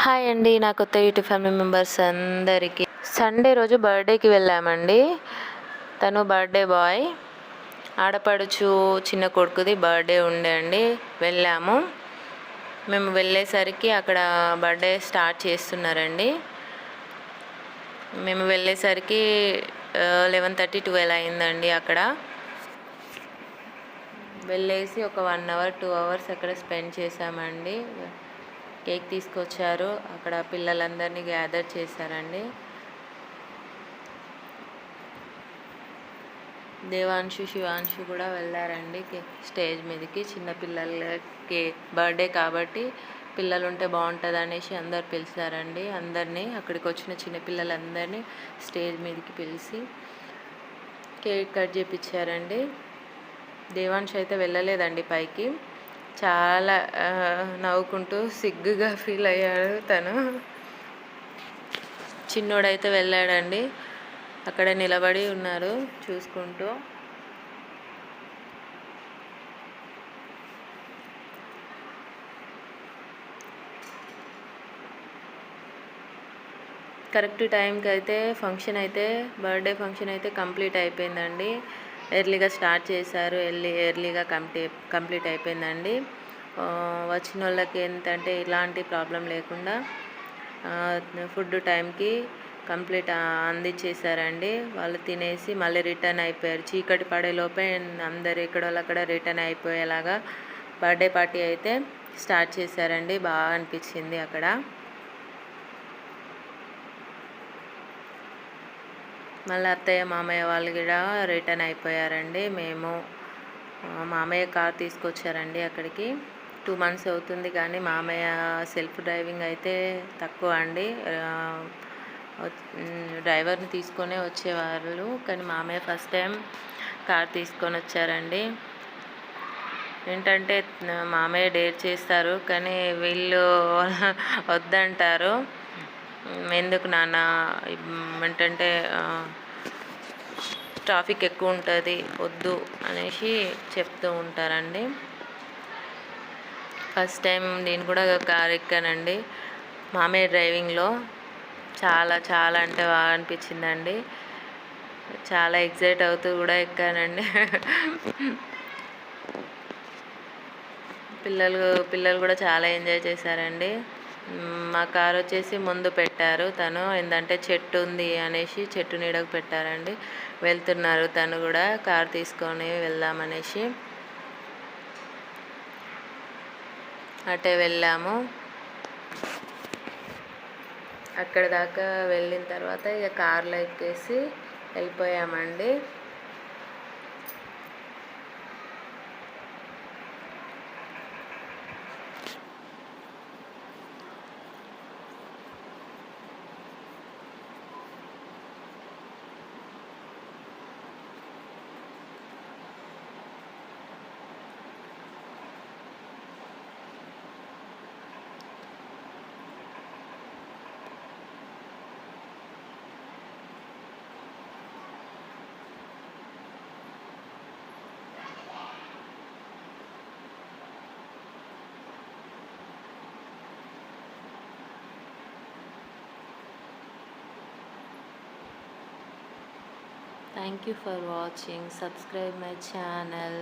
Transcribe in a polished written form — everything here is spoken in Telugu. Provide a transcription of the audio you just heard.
హాయ్ అండి, నా కొత్త యూట్యూబ్ ఫ్యామిలీ మెంబర్స్ అందరికీ సండే రోజు బర్త్డేకి వెళ్ళామండి. తను బర్త్డే బాయ్, ఆడపడుచు చిన్న కొడుకుది బర్త్డే ఉండే అండి. వెళ్ళాము. మేము వెళ్ళేసరికి అక్కడ బర్త్డే స్టార్ట్ చేస్తున్నారండి. మేము వెళ్ళేసరికి 11:30 12 అయిందండి. అక్కడ వెళ్ళేసి ఒక 1 అవర్ 2 అవర్స్ అక్కడ స్పెండ్ చేసామండి. కేక్ తీసుకొచ్చారు, అక్కడ పిల్లలందరినీ గ్యాదర్ చేశారండి. దేవాంశు శివాంశు కూడా వెళ్ళారండి స్టేజ్ మీదకి. చిన్నపిల్లలకి బర్త్డే కాబట్టి పిల్లలు ఉంటే బాగుంటుంది అనేసి అందరు పిలిచారండి. అందరినీ అక్కడికి వచ్చిన చిన్నపిల్లలందరినీ స్టేజ్ మీదకి పిలిచి కేక్ కట్ చేయించారండి. దేవాంశ్ అయితే వెళ్ళలేదండి పైకి. చాలా నవ్వుకుంటూ సిగ్గుగా ఫీల్ అయ్యాడు తను. చిన్నోడైతే వెళ్ళాడండి, అక్కడ నిలబడి ఉన్నారు చూసుకుంటూ. కరెక్ట్ టైంకి అయితే బర్త్డే ఫంక్షన్ అయితే కంప్లీట్ అయిపోయిందండి. ఎర్లీగా స్టార్ట్ చేశారు, ఎర్లీగా కంప్లీట్ అయిపోయిందండి. వచ్చిన వాళ్ళకి ఏంటంటే ఇలాంటి ప్రాబ్లం లేకుండా ఫుడ్ టైంకి కంప్లీట్ అందించేశారండి. వాళ్ళు తినేసి మళ్ళీ రిటర్న్ అయిపోయారు. చీకటి పడేలోపే అందరు ఎక్కడోళ్ళక్కడ రిటర్న్ అయిపోయేలాగా బర్త్డే పార్టీ అయితే స్టార్ట్ చేశారండి. బాగా అనిపించింది అక్కడ. మళ్ళీ అత్తయ్య మామయ్య వాళ్ళు కూడా రిటర్న్ అయిపోయారండి. మామయ్య కార్ తీసుకొచ్చారండి అక్కడికి. 2 months అవుతుంది కానీ మామయ్య సెల్ఫ్ డ్రైవింగ్ అయితే తక్కువ అండి. డ్రైవర్ని తీసుకొనే వచ్చేవాళ్ళు, కానీ మామయ్య ఫస్ట్ టైం కార్ తీసుకొని వచ్చారండి. ఏంటంటే మామయ్య డేర్ చేస్తారు, కానీ వీళ్ళు వద్దంటారు. ఎందుకు నాన్న, ఏంటంటే ట్రాఫిక్ ఎక్కువ ఉంటుంది, వద్దు అనేసి చెప్తూ ఉంటారండి. ఫస్ట్ టైం నేను కూడా కార్ ఎక్కానండి మామయ్య డ్రైవింగ్లో. చాలా చాలా అంటే బాగా అనిపించిందండి. చాలా ఎగ్జైట్ అవుతూ కూడా ఎక్కానండి. పిల్లలు కూడా చాలా ఎంజాయ్ చేశారండి. మా కార్ వచ్చేసి ముందు పెట్టారు. తను ఏంటంటే చెట్టు ఉంది అనేసి చెట్టు నీడకు పెట్టారండి. వెళ్తున్నారు తను కూడా కార్ తీసుకొని వెళ్దామనేసి. అటే వెళ్ళాము. అక్కడ దాకా వెళ్ళిన తర్వాత ఇక కార్లో ఎక్కేసి వెళ్ళిపోయామండి. Thank you for watching. Subscribe my channel.